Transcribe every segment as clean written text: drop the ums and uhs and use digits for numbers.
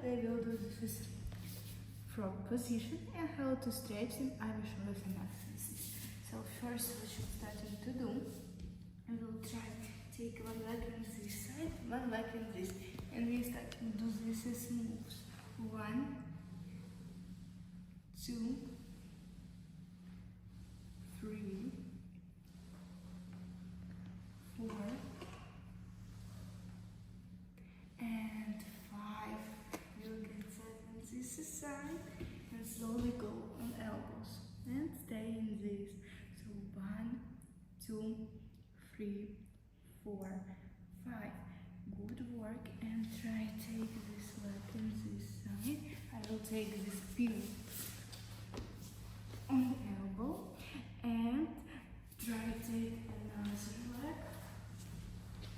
we will do this frog position and how to stretch them. I will show you some exercises. So first what you're starting to do, we will try to take one leg on this side, one leg on this, and we start to do this as moves. 1, 2, 3, 4, and 5. You can set on this side and slowly go on elbows and stay in this. So 1, 2, 3, 4, 5. Good work, and try take this leg on this side. I will take this pillow on elbow and try take another leg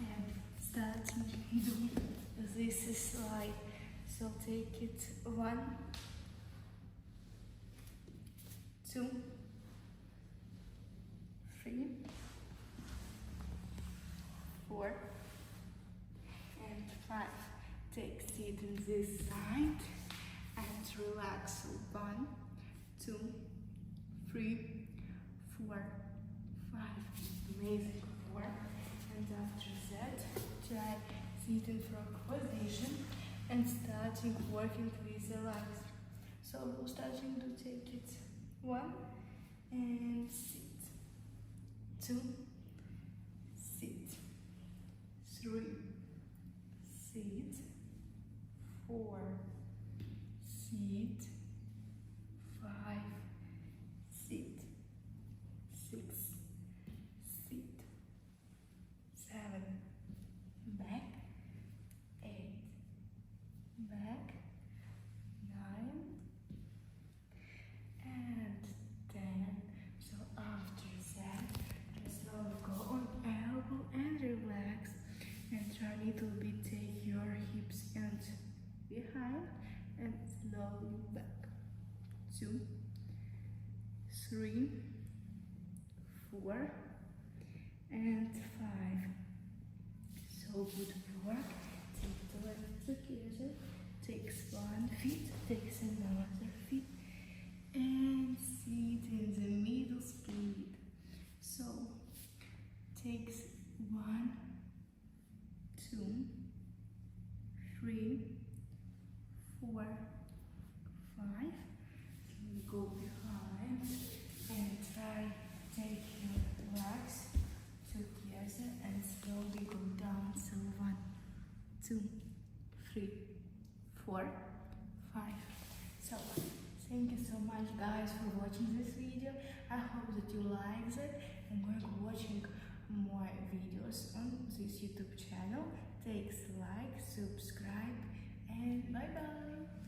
and start to do this slide. So take it 1, 2, 3, 4, and 5. Take seat on this side and relax. So 1, 2, 3, 4, 5. Amazing work. And after that, try sit in frog position and starting working with the legs. So we're starting to take it 1 and sit, 2, sit, 3, sit, 4, sit, 5, sit, 6, sit, 7, back, 8, back, 9, and 10. So after that, just slowly go on elbow and relax, and try a little bit take your hips and behind and slowly back. 2, 3, 4, and 5. So good work. Take the legs together, takes one feet, takes another feet, and sit in the middle split. So takes 1, 2, 3, 4, 5. Go behind and try take your legs together and slowly go down. So 1, 2, 3, 4, 5. So thank you so much guys for watching this video. I hope that you liked it. I'm going to watching more videos on this YouTube channel. Take like, subscribe, and bye bye.